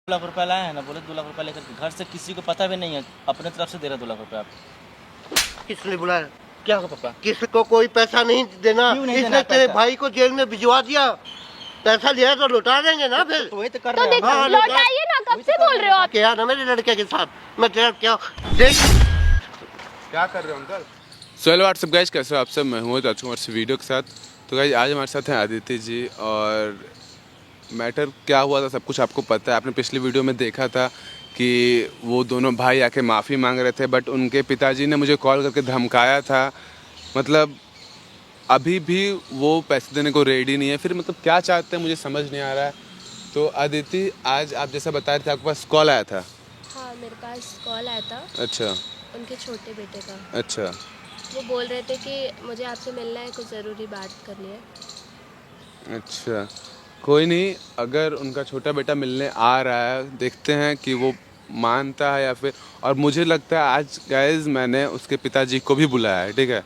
लाख रुपया लाए हैं ना, बोले 2 लाख रुपया लेकर के घर से किसी को पता भी नहीं है, अपने तरफ से दे रहे 2 लाख रुपया आप। किसने बुलाया? क्या होगा पापा? किसको कोई पैसा नहीं देना। क्यों नहीं इसने देना तेरे पैसा? भाई को जेल में भिजवा दिया। पैसा लिया तो लौटा देंगे ना फिर। तो वही तो कर तो रहे हैं देखो, हम। लौटाइए ना, कब से बोल रहे हो आप? क्या ना मेरे लड़के के साथ मैं तेरा क्या देख क्या कर रहे हो uncle? So hello what's up guys, कैसे हो आप सब? मैं हूँ राजकुमार से वीडियो के साथ। तो गाइस आज हमारे साथ हैं आदित्य जी, और मैटर क्या हुआ था सब कुछ आपको पता है। आपने पिछली वीडियो में देखा था कि वो दोनों भाई आके माफ़ी मांग रहे थे, बट उनके पिताजी ने मुझे कॉल करके धमकाया था। मतलब अभी भी वो पैसे देने को रेडी नहीं है। फिर मतलब क्या चाहते हैं मुझे समझ नहीं आ रहा है। तो आदित्य, आज आप जैसा बता रहे थे आपके पास कॉल आया था। हाँ, मेरे पास कॉल आया था अच्छा उनके छोटे बेटे का। अच्छा वो बोल रहे थे कि मुझे आपसे मिलना है, कुछ ज़रूरी बात करनी है। अच्छा, कोई नहीं। अगर उनका छोटा बेटा मिलने आ रहा है, देखते हैं कि वो मानता है या फिर। और मुझे लगता है आज गाइस मैंने उसके पिताजी को भी बुलाया है, ठीक है।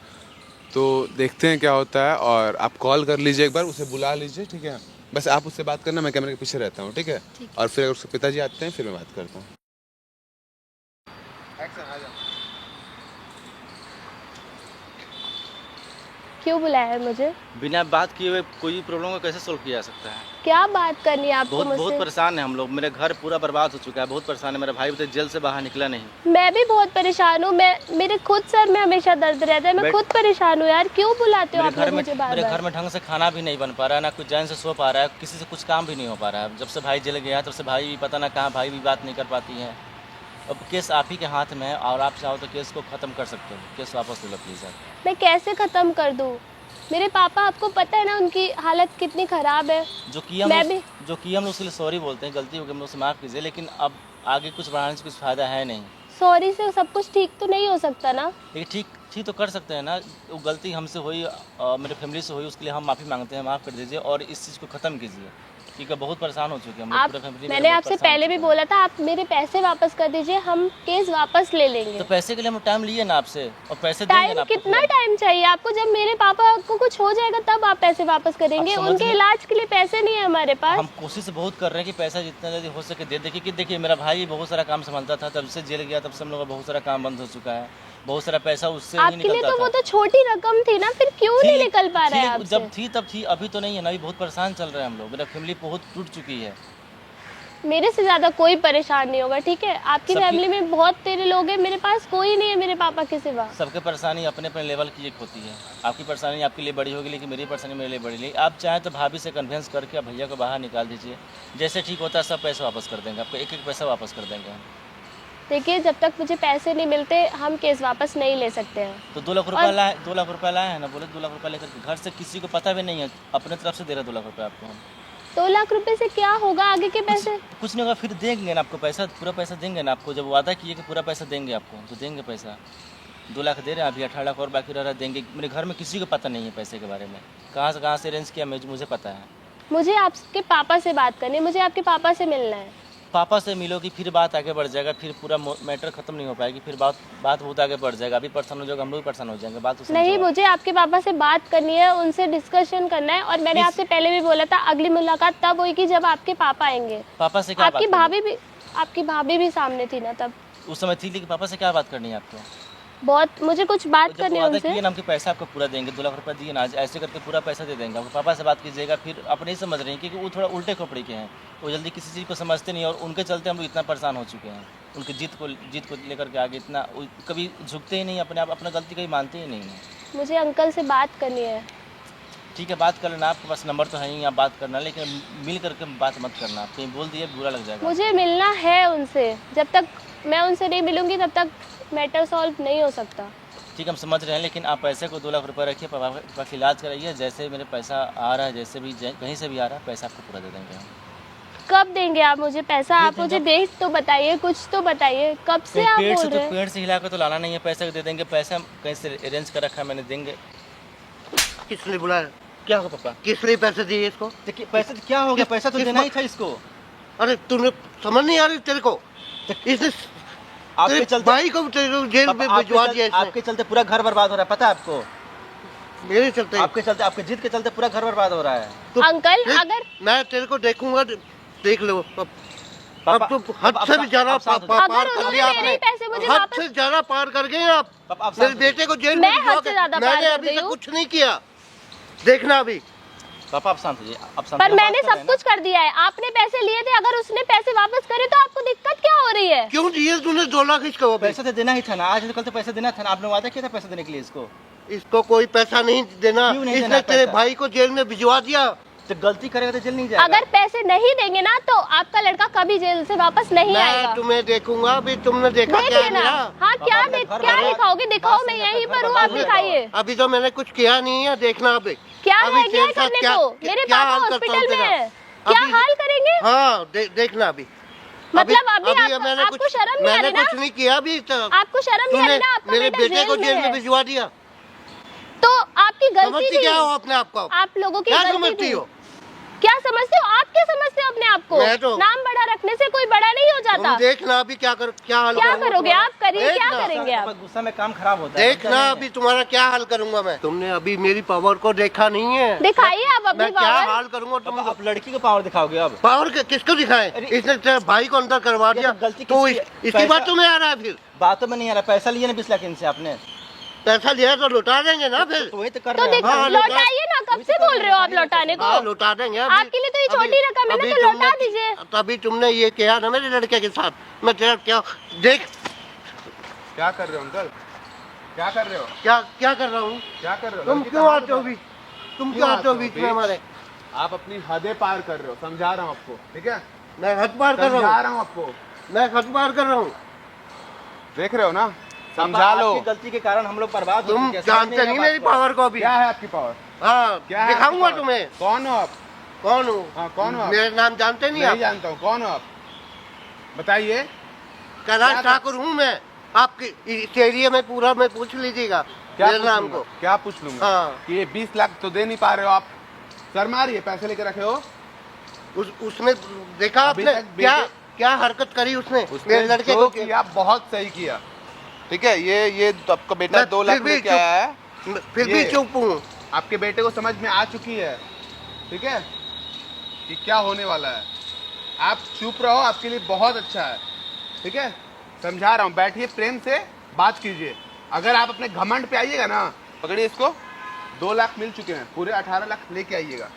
तो देखते हैं क्या होता है। और आप कॉल कर लीजिए, एक बार उसे बुला लीजिए, ठीक है। बस आप उससे बात करना, मैं कैमरे के पीछे रहता हूँ, ठीक है। और फिर अगर उसके पिताजी आते हैं फिर मैं बात करता हूँ। क्यों बुलाया है मुझे? बिना बात किए हुए कोई भी प्रॉब्लम को कैसे सोल्व किया जा सकता है? क्या बात करनी है आपको बहुत मुझसे? बहुत परेशान है हम लोग। मेरे घर पूरा बर्बाद हो चुका है, बहुत परेशान है। मेरा भाई तो जेल से बाहर निकला नहीं। मैं भी बहुत परेशान हूँ। मेरे खुद सर में हमेशा दर्द रहता है। मैं खुद परेशान हूँ यार। क्यों बुलाते हो आप लोग मुझे बार मेरे घर बार? में ढंग से खाना भी नहीं बन पा रहा है, ना कुछ चैन से सो पा रहा है, किसी से कुछ काम भी नहीं हो पा रहा है। जब से भाई जेल गया तब से भाई भी पता ना कहाँ, भाई भी बात नहीं कर पाती है। अब केस आप ही के हाथ में है, और आप चाहो तो केस को ख़त्म कर सकते हो। केस वापस ले लो प्लीज़ आप। मैं कैसे ख़त्म कर दूँ? मेरे पापा, आपको पता है ना उनकी हालत कितनी ख़राब है। जो किया मैं हम भी जो किया हम उसके लिए सॉरी बोलते हैं, गलती हो गई हम उसे माफ़ कीजिए, लेकिन अब आगे कुछ बढ़ाने से कुछ फ़ायदा है नहीं। सॉरी से सब कुछ ठीक तो नहीं हो सकता ना? लेकिन ठीक ठीक तो कर सकते हैं ना। वो गलती हमसे हुई, मेरे फैमिली से हुई, उसके लिए हम माफ़ी मांगते हैं। माफ़ कर दीजिए और इस चीज़ को ख़त्म कीजिए, क्योंकि बहुत परेशान हो चुके हैं हम लोग, आप पूरा फैमिली। मैंने आपसे पहले भी बोला था, आप मेरे पैसे वापस कर दीजिए, हम केस वापस ले लेंगे। तो पैसे के लिए हम टाइम लिए ना आपसे, और पैसे देंगे टाइम ना आपको। कितना टाइम चाहिए आपको? जब मेरे पापा को कुछ हो जाएगा तब आप पैसे वापस करेंगे। आप समझ उनके नहीं- इलाज के लिए पैसे नहीं है हमारे पास। हम कोशिश बहुत कर रहे हैं कि पैसा जितना जल्दी हो सके दे। देखिए कि देखिए मेरा भाई बहुत सारा काम संभालता था, तब से जेल गया तब से हम लोग का बहुत सारा काम बंद हो चुका है। बहुत सारा पैसा उससे ही आपके लिए निकलता तो वो था। तो छोटी रकम थी ना, फिर क्यों नहीं निकल पा रहा है थी, आपसे? जब थी तब थी, अभी तो नहीं है ना। अभी बहुत परेशान चल रहे हैं हम लोग। मेरा फैमिली बहुत टूट चुकी है। मेरे से ज्यादा कोई परेशान नहीं होगा, ठीक है? आपकी सबकी- फैमिली में बहुत तेरे लोग हैं, मेरे पास कोई नहीं है मेरे पापा के सिवा। सबके परेशानी अपने अपने लेवल की एक होती है। आपकी परेशानी आपके लिए बड़ी होगी, लेकिन मेरी परेशानी मेरे लिए बड़ी नहीं। आप चाहें तो भाभी से कन्विंस करके आप भैया को बाहर निकाल दीजिए। जैसे ठीक होता है सब पैसे वापस कर देंगे आपको, एक एक पैसा वापस कर देंगे हम। देखिए, जब तक मुझे पैसे नहीं मिलते हम केस वापस नहीं ले सकते हैं। तो 2 लाख रुपया लाए, 2 लाख रुपया लाए हैं ना, बोले 2 लाख रुपया लेकर के घर से किसी को पता भी नहीं है, अपने तरफ से दे रहे 2 लाख रुपया आपको हम। 2 लाख रुपए से क्या होगा? आगे के पैसे कुछ नहीं होगा, फिर देंगे ना आपको पैसा, पूरा पैसा देंगे ना आपको। जब वादा किए कि पूरा पैसा देंगे आपको, तो देंगे पैसा। 2 लाख दे रहे हैं अभी, 18 लाख और बाकी रह रहा है, देंगे। मेरे घर में किसी को पता नहीं है पैसे के बारे में, कहाँ से अरेंज किया मुझे पता है। मुझे आपके पापा से बात करनी है, मुझे आपके पापा से मिलना है। पापा से मिलोगी फिर बात आगे बढ़ जाएगा, फिर पूरा मैटर खत्म नहीं हो पाएगी, फिर बात बहुत आगे बढ़ जाएगा। अभी परेशान हो जाएगा, हम लोग भी परेशान हो जाएंगे। बात तो समझो नहीं, आप। मुझे आपके पापा से बात करनी है, उनसे डिस्कशन करना है। और मैंने आपसे पहले भी बोला था, अगली मुलाकात तब होगी जब आपके पापा आएंगे। पापा से क्या बात आपकी करनी? आपकी भाभी भी सामने थी ना तब? उस समय थी, लेकिन पापा से क्या बात करनी है आपको? बहुत मुझे कुछ बात जब करनी है वादा उनसे। किए ना हमके पैसा आपको पूरा देंगे, 2 लाख रुपया दिए ना, आज ऐसे करके पूरा पैसा दे देंगे आपको। पापा से बात कीजिएगा, फिर अपने ही समझ रहे हैं क्योंकि वो थोड़ा उल्टे खोपड़ी के हैं। वो जल्दी किसी चीज़ को समझते नहीं, और उनके चलते हम लोग इतना परेशान हो चुके हैं। उनकी जीत को लेकर के आगे इतना कभी झुकते ही नहीं, अपने आप अपना गलती कभी मानते ही नहीं हैं। मुझे अंकल से बात करनी है। ठीक है, बात कर लेना, आपके पास नंबर तो है ही, आप बात करना, लेकिन मिल करके बात मत करना। आप कहीं बोल दिए बुरा लग जाएगा। मुझे मिलना है उनसे। जब तक मैं उनसे नहीं मिलूंगी तब तक मैटर सॉल्व नहीं हो सकता। ठीक, हम समझ रहे हैं, लेकिन आप पैसे को 2 लाख रुपये रखिए, पापा का इलाज कराइए। जैसे मेरे पैसा आ रहा है, जैसे भी कहीं से भी आ रहा है, पैसा आपको पूरा दे देंगे हम। कब देंगे आप मुझे पैसा? आप मुझे डेट तो बताइए, कुछ तो बताइए। कब से आप पेड़ बोल से रहे तो हैं? पेड़ से हिला कर तो लाना नहीं है, पैसा दे देंगे। पैसा कहीं से अरेंज कर रखा है मैंने, देंगे। किसने बुलाया? क्या होगा पापा? किसने पैसे दिए इसको? देखिए पैसा क्या हो गया, पैसा तो किस देना ही वक्त? था इसको। अरे तूने समझ नहीं आ रही तेरे को? इसने आपके तेरे चलते भाई को तेरे को जेल में भिजवा दिया इसने। आपके चलते पूरा घर बर्बाद हो रहा है, पता है आपको? मेरे चलते आपके चलते, आपके जिद के चलते पूरा घर बर्बाद हो रहा है। तो अंकल, देख, अगर मैं तेरे को देखूंगा, देख लो अब। अब तो हद से भी ज्यादा पार अगर कर उन्होंने दिया मेरे ही पैसे आपने। मुझे हद वापस- से ज्यादा पार कर गए आप। पापा, आप मेरे शांत बेटे को जेल मैं में हद से ज्यादा पार मैंने कर अभी गई तक हूँ। कुछ नहीं किया, देखना अभी। पापा आप शांत होइए, आप शांत पर होइए, मैंने बात कर रहे सब हैं ना। कुछ कर दिया है। आपने पैसे लिए थे, अगर उसने पैसे वापस करे तो आपको दिक्कत क्या हो रही है? क्यों दिए तूने 2 लाख इसको वापस? पैसा तो देना ही था ना, आज तो कल तो पैसा देना था ना, आपने वादा किया था पैसा देने के लिए इसको। इसको कोई पैसा नहीं देना, क्यों नहीं इसने देना तेरे पैसा? भाई को जेल में भिजवा दिया। तो गलती करेगा तो जेल नहीं जाएगा। अगर पैसे नहीं देंगे ना तो आपका लड़का कभी जेल से वापस नहीं आएगा। मैं तुम्हें देखूंगा, अभी तुमने देखा देख क्या है लेना। मेरा? हाँ, क्या अपने घर क्या वाले- दिखाओगे? दिखाओ, बात मैं सुनिए, यहीं अपने पर घर हूँ, वाले आप बात दिखाइए। अभी तो मैंने कुछ किया नहीं है, देखना अभी। क्या अभी रह गया है तेरे साथ करने क्या- को? मेरे क्या पापा हाल करता हॉस्पिटल हूँ में तेरा? है, क्या अभी- हाल करेंगे? हाँ देखना अभी। मतलब अभी आपको शर्म नहीं आ मैंने रही ना? कुछ नहीं किया अभी तक। आपको शर्म नहीं आ रही ना? आपका मेरे बेटा बेटे को जेल में है। भिजवा दिया। तो आपकी गलती समझती क्या हो थी। अपने आप को? आप लोगों की क्या गलती समझती थी। हो? क्या समझते हो? आप क्या समझते हो अपने आप को? मैं तो- नाम बड़ा रखने से कोई बड़ा नहीं हो जाता। तुम देखना अभी क्या हाल क्या करूंगा करोगे तुम्हारा। आप? करिए, क्या देखना। करेंगे पापा, आप? गुस्सा में काम खराब होता है। देखना अभी तुम्हारा क्या हाल करूंगा मैं। तुमने अभी मेरी पावर को देखा नहीं है। दिखाइए आप अपनी मैं क्या पावर। हाल करूंगा पापा, तुम? आप लड़की को पावर दिखाओगे अब। पावर किसको दिखाए? अरे- इसने तेरे भाई को अंदर करवा ये दिया तो गलती तो किसकी है? इसकी पैसा- बात तुम्हें आ रहा है? फिर बातों में नहीं आ रहा, पैसा लिए ना 20 लाख इनसे आपने, पैसा लिया तो लौटा देंगे ना फिर। तो वही तो कर तो रहे हैं। हाँ, लौटाइए ना। कब से बोल रहे हो आप लौटाने को? हाँ लौटा देंगे अभी। आपके लिए तो ये छोटी अभी- रकम है ना, अभी तो लौटा तुमने- दीजिए। तभी तुमने ये किया ना मेरे लड़के के साथ। मैं तेरा क्या देख क्या कर रहे हो अंकल? क्या कर रहे हो? क्या कर रहा हूँ? क्या कर रहे हो? तुम लड़की क्यों कहाँ आते हो पे? बीच? तुम क्यों आते हो बीच में हमारे? आप अपनी हदें पार कर रहे हो, समझा रहा हूँ आपको, ठीक है? मैं हद पार कर समझा रहा रहा हूँ आपको, हूँ। मैं हद पार कर रहा हूँ। देख रहे हो ना? पापा, समझा लो। आपकी गलती के कारण हम लोग बर्बाद हो तुम चुके हैं। जानते समझ नहीं है मेरी बात को। पावर को अभी। क्या है आपकी पावर? हाँ क्या है आपकी दिखाऊंगा पावर? तुम्हें। कौन हो आप? कौन हूँ? हाँ कौन हो आप? मेरा नाम जानते नहीं नहीं आप? जानता हूँ, कौन हो आप? बताइए। कैलाश क्या- ठाकुर हूँ मैं। आपके इस एरिया में पूरा में पूछ लीजिएगा क्या मेरे पूछ नाम लूंगा? को। क्या पूछ लूंगा? हाँ। कि ये 20 लाख तो दे नहीं पा रहे हो आप, शर्मा आ रही है? पैसे लेके रखे हो? उसने देखा अभी आपने तक क्या बेटे- क्या हरकत करी उसने उसने मेरे लड़के जो को? किया बहुत सही किया, ठीक है? ये तो आपका बेटा मैं 2 लाख फिर भी लेके आया है, फिर भी ये- चुप हूँ। आपके बेटे को समझ में आ चुकी है, ठीक है, कि क्या होने वाला है। आप चुप रहो, आपके लिए बहुत अच्छा है, ठीक है? समझा रहा हूँ, बैठिए, प्रेम से बात कीजिए। अगर आप अपने घमंड पे आइएगा ना, पकड़िए इसको, 2 लाख मिल चुके हैं, पूरे 18 लाख लेके आइएगा,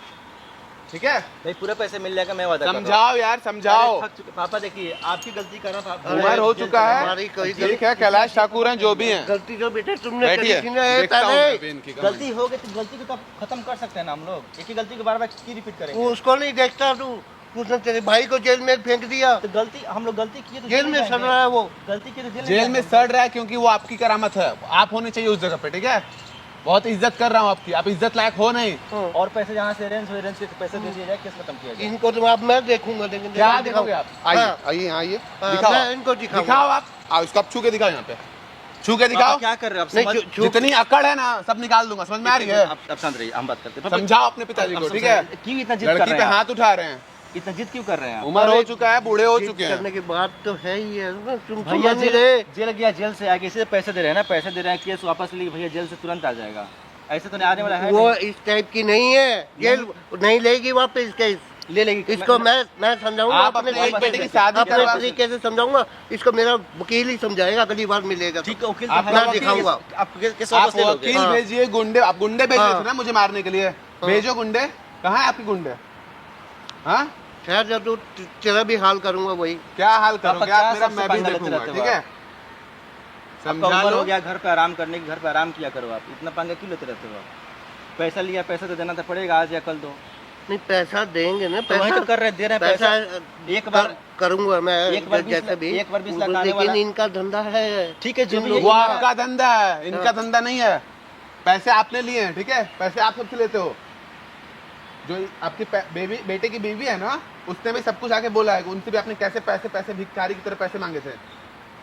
ठीक है? नहीं, पूरे पैसे मिल जाएगा, मैं वादा कर रहा हूँ। समझाओ यार, समझाओ। अरे, थक चुके पापा, देखिए आपकी गलती कर रहा था। उम्र हो चुका हमारी कोई है, ठीक है? कैलाश ठाकुर हैं जो भी हैं, गलती जो बेटे तुमने करी बैठिए, थी ना ये देखता हूँ मैं पहले अभी इनकी गलती हो गई तो गलती को तो आप खत्म कर सकते हैं ना हम लोग। एक ही गलती को बार बार क्यों रिपीट करेंगे? तू उसको नहीं देखता तू। उसने तेरे भाई को जेल में फेंक दिया। तो गलती हम लोग गलती किए तो जेल में जाएंगे। सड़ रहा है वो। गलती की तो जेल में सड़ रहा है क्योंकि वो आपकी करामत है, आप होने चाहिए उस जगह पे, ठीक है? बहुत इज्जत कर रहा हूँ आपकी, आप इज्जत लायक हो नहीं। और पैसे जहाँ से रेंज के पैसे दे दिए जाए, केस खत्म किया जाए। इनको तो अब मैं देखूंगा। लेकिन क्या दिखाओ। देखोगे आप? आइए हाँ, आइए आइए, हाँ, दिखाओ मैं आप। इनको दिखाऊंगा। दिखाओ आप, आओ इसको आप छू के दिखाओ, यहाँ पे छू के पापा, दिखाओ। क्या कर रहे हो आप? नहीं, समझ- छू- जितनी अकड़ है ना सब निकाल दूंगा, समझ में आ रही है? आप शांत रहिए, हम बात करते हैं। पापा, समझाओ अपने पिताजी आप को, ठीक समझाइए। है? क्यों इतना जिद कर लड़की रहे पे हैं आप? हाथ उठा रहे हैं, इतना जिद क्यों कर रहे हैं आप? उम्र हो चुका है, बूढ़े हो जिद चुके करने हैं। की बात तो है ही है ना, तुम भैया समझ नहीं रहे। जेल गया, जेल से आके इसे पैसे दे रहे हैं ना, पैसे दे रहे हैं, केस वापस लिए भैया जेल से तुरंत आ जाएगा। ऐसे तो नहीं आने वाला है। वो नहीं। इस टाइप की नहीं है, जेल नहीं लेगी वापस केस। ले लेगी। इसको मैं समझाऊंगा आप अपने अपने एक तरीके बेटे की से। शादी अपने करवा तरीके से समझाऊंगा। इसको मेरा वकील ही समझाएगा, अगली बार मिलेगा तो। ठीक है, वकील आप तो है, मैं वकील दिखाऊंगा। आप केस आप वापस ले लोगे। वकील हाँ। भेजिए, गुंडे, आप गुंडे भेज रहे हाँ। थे ना मुझे मारने के लिए, भेजो गुंडे। कहाँ है आपके गुंडे? हाँ, खैर जब तू तेरा भी हाल करूंगा वही। क्या हाल करोगे क्या आप मेरा? सबसे मैं भी पंगा लेते देखूंगा, रहते हो ठीक है? आपका समझा उम्र लो। हो गया घर पे आराम करने की, घर पे आराम किया करो। आप इतना पंगा क्यों लेते रहते हो? आप पैसा लिया, पैसा तो देना तो पड़ेगा, आज या कल दो। नहीं पैसा देंगे ना, तो वही पैसा तो कर रहे हैं, दे रहे हैं पैसा पैसा। एक बार करूंगा मैं एक बार 20 जैसे लाख- भी। एक बार 20 लाख आने लेकिन वाला। इनका धंधा है। ठीक है, जो भी वो आपका धंधा है, इनका धंधा नहीं है। पैसे आपने लिए हैं, ठीक है? पैसे आप सबसे लेते हो। जो आपकी बेटे की बीवी है ना, उसने भी सब कुछ आके बोला है, उनसे भी आपने कैसे पैसे भिखारी की तरह पैसे मांगे थे।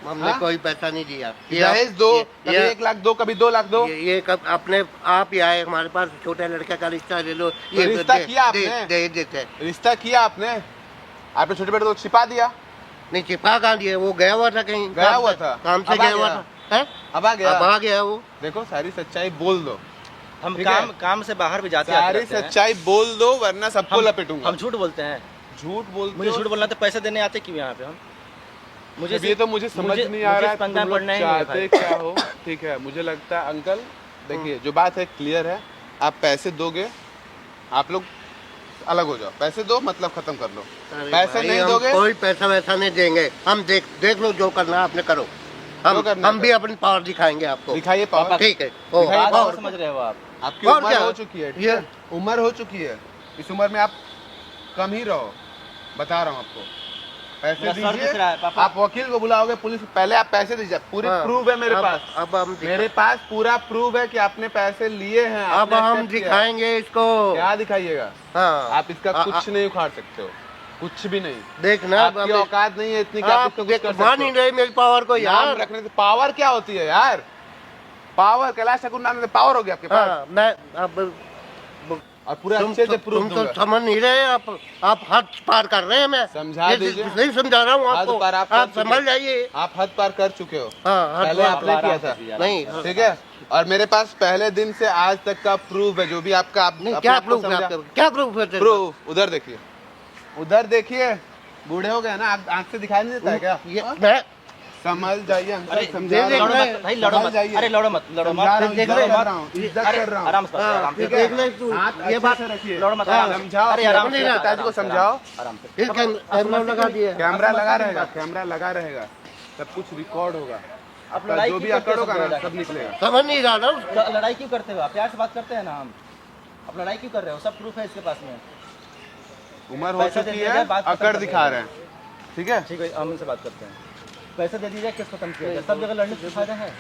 हमने हाँ? कोई पैसा नहीं दिया। दहेज दो, कभी 1 लाख दो, कभी 2 लाख दो। ये कब अपने आप ही आए हमारे पास, छोटे लड़के का रिश्ता ले लो। ये रिश्ता किया आपने? दे देते। रिश्ता किया आपने, आपने छोटे बेटे को छिपा दिया। नहीं छिपा कहाँ दिया, वो गया हुआ था कहीं। गया हुआ था? काम से अब आ गया हुआ गया? था। हैं? अब आ गया, अब आ गया वो। देखो सारी सच्चाई बोल दो, हम ठीक है? काम से बाहर भी जाते सारी रहते हैं। सच्चाई बोल दो, वरना सबको हम लपेटूंगा। झूठ बोलते हैं। झूठ बोलते मुझे हो। झूठ बोलना तो पैसे देने आते क्यों यहाँ पे हम? मुझे ये तो मुझे समझ नहीं आ रहा है पंगा तुम लोग पड़ना ही नहीं है चाहते भाई। क्या हो। ठीक है, मुझे लगता है अंकल देखिए जो बात है क्लियर है, आप पैसे दोगे आप लोग अलग हो जाओ, पैसे दो मतलब खत्म कर लो। अरे पैसे भाई, नहीं हम दोगे कोई पैसा वैसा नहीं देंगे। हम देख लो जो करना है आपने करो। जो करना हम है भी अपनी पावर दिखाएंगे आपको। दिखाइए पावर। ठीक है दिखाइए बात पावर। और समझ रहे हो आप? आपकी और उम्र क्या? हो चुकी है, ठीक ये- है? उम्र हो चुकी है, इस उम्र में आप कम ही रहो, बता रहा हूँ आपको। पैसे मेरा सर दीजिए, दिख रहा है, पापा। आप वकील को बुलाओगे, पुलिस पहले आप पैसे दीजिए, पूरी हाँ, प्रूफ है मेरे अब- पास। अब हम मेरे पास पूरा प्रूफ है कि आपने पैसे लिए हैं। अब आपने हम accept किया। दिखाएंगे इसको। क्या दिखाइएगा? हाँ आप इसका कुछ नहीं उखाड़ सकते हो, कुछ भी नहीं। देखना आपकी औकात नहीं है इतनी कि आप आप इसको कुछ कर मान सकते ही हो। रहे मेरी पावर को नाम यार। रखने से पावर क्या होती है यार? पावर कैलाश ठाकुर नाम से पावर हो गया आपके पास। हाँ, मैं अब और पूरा अच्छे से प्रूफ तुम तो दूंगा। समझ नहीं रहे। आप हद पार कर रहे हैं। मैं समझा ये दीजिए। नहीं समझा रहा हूँ हद आपको। पार आप कर आप चुके समझ हो। जाइए। आप हद पार कर चुके हो। हाँ हद पहले पार- आपने किया था, नहीं ठीक है? और मेरे पास पहले दिन से आज तक का प्रूफ है, जो भी आपका नहीं, अपने क्या आप को प्रूफ है समझा- आपके? क्या प्रूफ है तेरे पास? प्रूफ उधर देखिए, उधर देखिए, बूढ़े हो गए ना, आंख से दिखाई नहीं देता है क्या? ये मैं समझ जाइए अंकल, अरे समझा देख रहा लड़ो हूँ। रहे मत भाई, लड़ो समझ मत। जाइए। अरे लड़ो मत, लड़ो समझा रहा मत। हूँ, देख इज्जत ले- कर रहा हूँ, इज्जत अरे कर रहा हूँ। आराम से, हाँ, आराम से। देख ले तू। हाथ ये अच्छे बात से रखिए। लड़ो मत, हाँ, आराम से। समझाओ, अरे अपने आराम से, नहीं, पिताजी को आराम से, समझाओ। आराम से। फिर कैमरा लगा दिए। कैमरा लगा रहेगा, कैमरा लगा रहेगा, सब कुछ रिकॉर्ड होगा। आप आपका लड़ाई जो क्यों भी करते अकड़ हो होगा ना, सब सब निकलेगा। समझ नहीं रहा ना। तो लड़ाई क्यों करते हो आप? प्यार से बात करते हैं ना हम। आप लड़ाई क्यों कर रहे हो? सब प्रूफ है इसके पास में। उम्र हो पैसा दे चुकी दीजिए, है, बात खत्म अकड़ कर दिखा देंगे। रहे हैं, ठीक है? ठीक है, हम इनसे बात करते हैं। पैसे दे दीजिए, केस खत्म किया जाए। सब जगह लड़ने से फायदा है।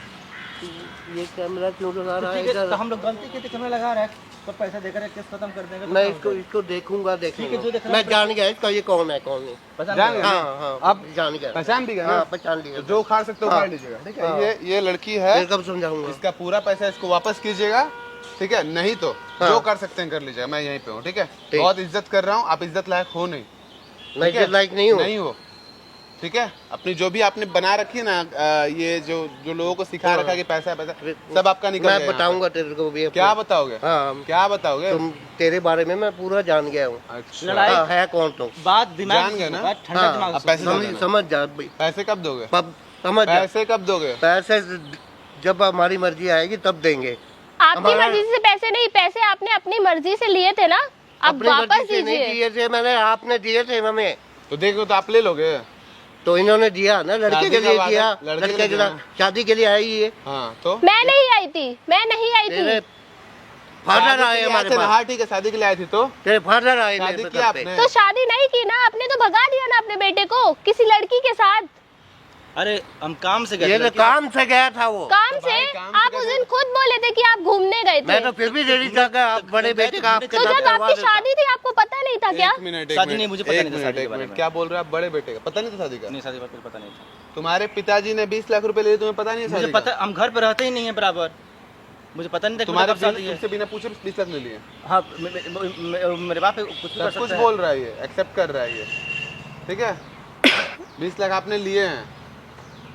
ये कैमरा क्यों लगा रहा तो है ठीक है, तो इधर? हम लोग गलती की तो कैमरा लगा रहे हैं, तो पैसा देकर केस खत्म कर देंगे। तो मैं क्या हो इसको देखूंगा ठीक है, जो देख देखूंगा। रहा मैं जान गया इसका ये कौन है कौन नहीं। जाएगा? पता जान नहीं। गए? हाँ हाँ आप जान गया। पहचान भी गए हाँ ना? पहचान लिया। तो जो उखाड़ सकते हो हाँ। उखाड़ लीजिएगा, ठीक है? हाँ। ये लड़की है, फिर कब समझाऊंगा? इसका पूरा पैसा इसको वापस कीजिएगा, ठीक है? नहीं तो हाँ। जो कर सकते हैं कर लीजिएगा, मैं यहीं पे हूँ, ठीक है? ठीक। बहुत इज्जत कर रहा हूँ, आप इज्जत लायक हो नहीं, मैं ठीक है? इज्जत लायक नहीं हूँ। नहीं हो, ठीक है? अपनी जो भी आपने बना रखी है ना, ये जो लोगों को सिखा रखा है कि पैसा पैसा, सब आपका निकल गया मैं यहाँ बताऊंगा तेरे को भी। पे। क्या बताओगे? हाँ क्या बताओगे? तुम तेरे बारे में मैं पूरा जान गया हूँ। अच्छा, लड़ाई- हाँ, है कौन तुम? बात दिमाग जान गए ना? ठंडा हाँ, दिमाग अब से पैसे सोचो। दे देना। समझ जा भाई। पैसे कब दोगे? समझ जा। पैसे कब दोगे? पैसे जब हमारी मर्जी आएगी तब देंगे। आपकी हमारा- मर्जी से पैसे नहीं, पैसे आपने अपनी मर्जी से लिए थे ना, अब अपनी वापस मर्जी से नहीं दीजिए। दिए थे मैंने, आपने दिए थे हमें। तो देखो, तो आप ले लोगे। तो इन्होंने दिया ना, लड़के शादी के का लिए वादा- दिया। लड़के के लड़के लिए के दिया। लिए शादी के लिए आई है। हाँ तो मैं नहीं आई थी, मैं नहीं आई तेरे थी। फादर आए हमारे थे ना? पास। हाँ ठीक है, शादी के लिए आई थी तो तेरे फादर आए शादी मेरे किया घर पे। आपने? तो शादी नहीं की ना आपने, तो भगा दिया ना अपने बेटे को किसी लड़की के साथ। अरे हम काम से गए ये थे, तो लड़की- काम से गया था वो। काम तो से भाई, काम आप से उस कैसे- दिन खुद बोले थे कि आप घूमने गए मैं थे। तो फिर भी रेडी था कि आप बड़े बेटे का आपके तो साथ जब करवा आपकी देता। शादी थी आपको पता नहीं था क्या? एक मिनट, एक शादी मिनट, नहीं, मुझे पता एक नहीं था मिनट, शादी के एक बारे मिनट, में। क्या बोल रहे हो आप? बड़े बेटे का पता नहीं था शादी का? नहीं, शादी का पता नहीं था। तुम्हारे पिताजी ने 20 लाख रुपए लिए, तुम्हें पता नहीं है मुझे शादी का? पता, हम घर पे रहते ही नहीं है बराबर। मुझे पता नहीं था कि तुम्हारे मेरा कब शादी है। तुमसे बिना पूछे 20 लाख ले लिए? हाँ, मेरे बाप कुछ भी कर सब कुछ सकता है। बोल रहा है ये, एक्सेप्ट कर रहा है ये, ठीक है? 20 लाख आपने लिए हैं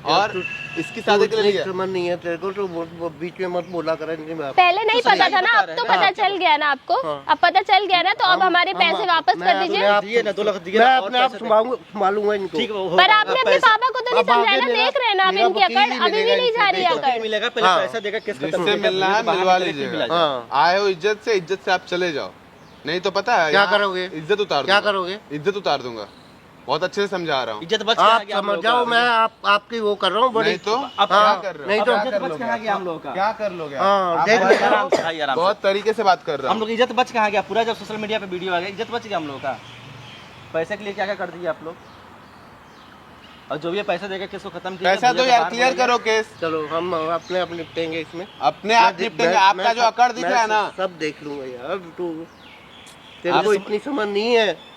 और इसकी शादी के लिए लिया। समझ नहीं है तेरे को, तो वो बीच में मत बोला करे। पहले नहीं तो सही पता था ना, बता अब रहे तो हैं। पता चल गया ना आपको। अब पता चल गया ना, तो अब हमारे पैसे वापस कर दीजिए। दिए ना, 2 लाख दिए मैं ना, और अपने आप पैसे दे- संभालूंगा इनको। ठीक है, वो पर होगा। आपने अपने पैसा- पापा को तो नहीं अब आगे समझाया ना, मेरा- देख रहे हैं ना आप मेरा इनकी वकील अकड़ ही अभी भी मिलेगा नहीं जा रही है इससे वकील अकड़। मिलेगा, पहले हाँ। पैसा देगा, केस खत्म जिससे करेगा, मिलना है मुझे मिलवा बाहर निकल के मिला लीजिएगा। जाए। हाँ आए हो इज्जत से आप चले जाओ, नहीं तो पता है क्या यहाँ करोगे? इज्जत उतार क्या दूंगा। करोगे? इज्जत उतार दूंगा, बहुत अच्छे से समझा रहा हूँ। इज्जत बच कहाँ आप गया हम समझ लोगों जाओ, का? मैं आपकी वो कर रहा हूँ बड़ी। नहीं तो अब क्या हाँ, कर रहे हो? नहीं तो अब इज्जत बच कहाँ गया हम लोगों का? क्या कर लोगे? हाँ, आप देख बहुत- लो। आराम से भाई, आराम से। बहुत तरीके से बात कर रहा हम हूँ। लोग इज्जत बच कहाँ गया? पूरा जब सोशल मीडिया पे वीडियो आ गया, इज्जत बच गया हम लोगों का। पैसे के लिए क्या क्या कर दिए आप लोग? और जो भी पैसा देगा किसको खत्म किया? पैसा दो यार, क्लियर करो केस। चलो हम अपने आप निपटेंगे इसमें। अपने आप निपटेंगे, आपका जो अकड़ दिख रहा है ना, सब देख लूंगा यार। तू तेरे आप को सम- इतनी समझ नहीं है।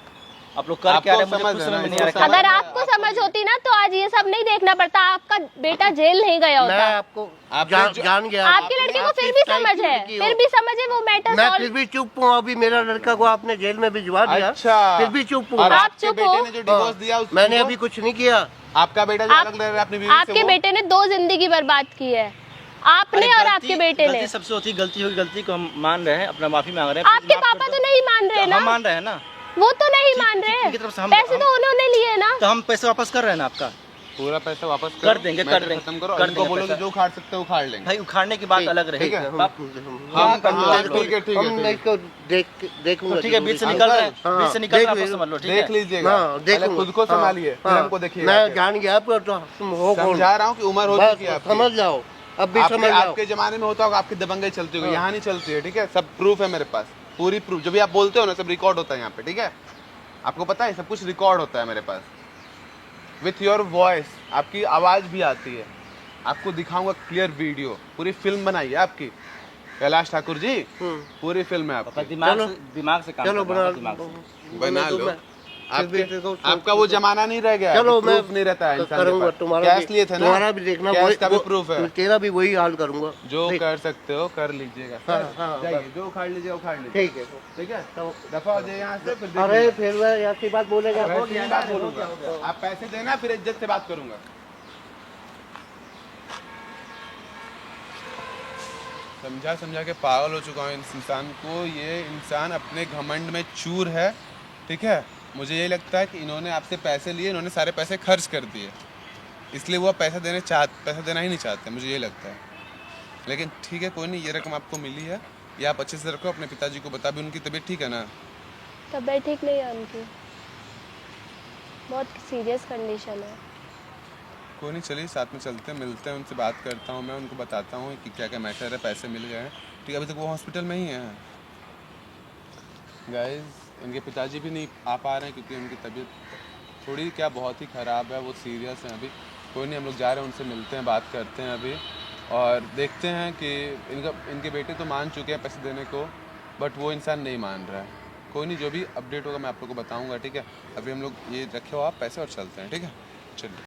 आप लोग कर क्या आपको रहे हैं? मुझे समझ कुछ है समझ ना, में नहीं इसको आ रहा। समझ अगर है, आपको समझ होती ना, तो आज ये सब नहीं देखना पड़ता। आपका बेटा जेल नहीं गया मैं होता। आपको आपने जो- जान गया। आपके लड़के को फिर भी समझ है, फिर भी समझ है, वो मैटर मैं सॉल्व। फिर भी चुप हूँ। अभी मेरा लड़का को आपने जेल में भिजवा दिया। अच्छा। फिर भी चुप हूँ। और आप आपके चुप बेटे हो। ने जो डिवोर्स दिया उसको- मैंने अभी कुछ नहीं किया। आपका बेटा जो आप- अलग रह रहा है अपनी बीवी से, आपके वो- बेटे ने 2 जिंदगी बर्बाद की है, आपने और आपके बेटे ने। गलती सबसे होती है, गलती होगी, गलती को हम मान रहे हैं, अपना माफी मांग रहे हैं। आपके पापा तो नहीं मान रहे हम ना। मान रहे हैं ना। वो तो नहीं मान रहे इनकी तरफ से हम- पैसे तो उन्होंने लिए ना। तो हम पैसे वापस कर रहे हैं ना आपका, पूरा पैसा वापस कर देंगे, मैटर कर देंगे, खत्म करो, कर इनको देंगे बोलो कि पैसा। जो उखाड़ सकते हो उखाड़ लेंगे। भाई उखाड़ने की बात अलग रहेगी। ठीक है, आप- हाँ, कर लो आप लोग। ठीक है, ठीक है, हम ठीक है। इसको देखूंगा। तो ठीक है, बीच से जरूर। निकल रहे हैं, हाँ, बीच से निकल रहे हैं, देख आपको समझ लो, ठीक देख है। लीजिएगा, हाँ, पहले देखूंगा। खुद को संभालिए, फिर हाँ, हमको देखिए। मैं जान गया पर तो तुम हो कौन? समझा रहा हूँ कि उम्र हो बस, चुकी है आपकी। समझ जाओ, अब भी समझ जाओ। आपके जमाने में होता होगा, आपकी दबंगई चलती होगी, यहाँ नहीं चलती है, ठीक है। सब प्रूफ है मेरे पास, पूरी प्रूफ। जो भी आप बोलते हो ना, सब रिकॉर्ड होता है यहाँ पे, ठीक है। आपको पता है, सब कुछ रिकॉर्ड होता है मेरे पास। विथ योर वॉइस, आपकी आवाज़ भी आती है। आपको दिखाऊंगा क्लियर वीडियो, पूरी फिल्म बनाई है आपकी। कैलाश ठाकुर जी, पूरी फिल्म है पापा आपकी। दिमाग से काम चलो करना, बना दिमाग से। बना तो लो। मैं- आपका वो जमाना नहीं रह गया। चलो मैं प्रूफ नहीं रहता है इंसान के करूंगा, पास। तुम्हारा कैश लिए थे ना, तुम्हारा भी देखना, कैश वही- का भी वो- प्रूफ है। तेरा भी वही हाल करूंगा। जो देख, कर सकते हो कर लीजिएगा। हाँ, सर, हाँ, जाइए, बस। जो उखाड़ लीजिए उखाड़ लीजिए, ठीक है। ठीक है। दफा हो जाए यहाँ से, फिर देख अरे लीजिए। फिर मैं ऐसी बात बोलेगा। वैसे ही बात बोलूंगा। आप पैसे देना, फिर इज्जत से बात करूंगा। समझा समझा के पागल हो चुका हूँ इस इंसान को। ये इंसान अपने घमंड में चूर है, ठीक है। मुझे ये लगता है कि इन्होंने आपसे पैसे लिए, इन्होंने सारे पैसे खर्च कर दिए, इसलिए वो पैसा देना ही नहीं चाहते, मुझे ये लगता है। लेकिन ठीक है, कोई नहीं, ये रकम आपको मिली है, ये आप अच्छे से रखो, अपने पिताजी को बता भी। उनकी तबीयत ठीक है ना? तबीयत ठीक नहीं है उनकी, बहुत सीरियस कंडीशन है। कोई नहीं, चलिए साथ में चलते हैं, मिलते हैं, उनसे बात करता हूँ मैं, उनको बताता हूँ कि क्या क्या मैटर है, पैसे मिल गए हैं, ठीक है। अभी तक वो हॉस्पिटल में ही हैं गाइस। इनके पिताजी भी नहीं आ पा रहे हैं क्योंकि उनकी तबीयत थोड़ी क्या बहुत ही ख़राब है, वो सीरियस हैं अभी। कोई नहीं, हम लोग जा रहे हैं, उनसे मिलते हैं, बात करते हैं अभी, और देखते हैं कि इनके बेटे तो मान चुके हैं पैसे देने को, बट वो इंसान नहीं मान रहा है। कोई नहीं, जो भी अपडेट होगा मैं आप लोग को बताऊँगा, ठीक है। अभी हम लोग ये रखे हो आप पैसे और चलते हैं, ठीक है। चलिए।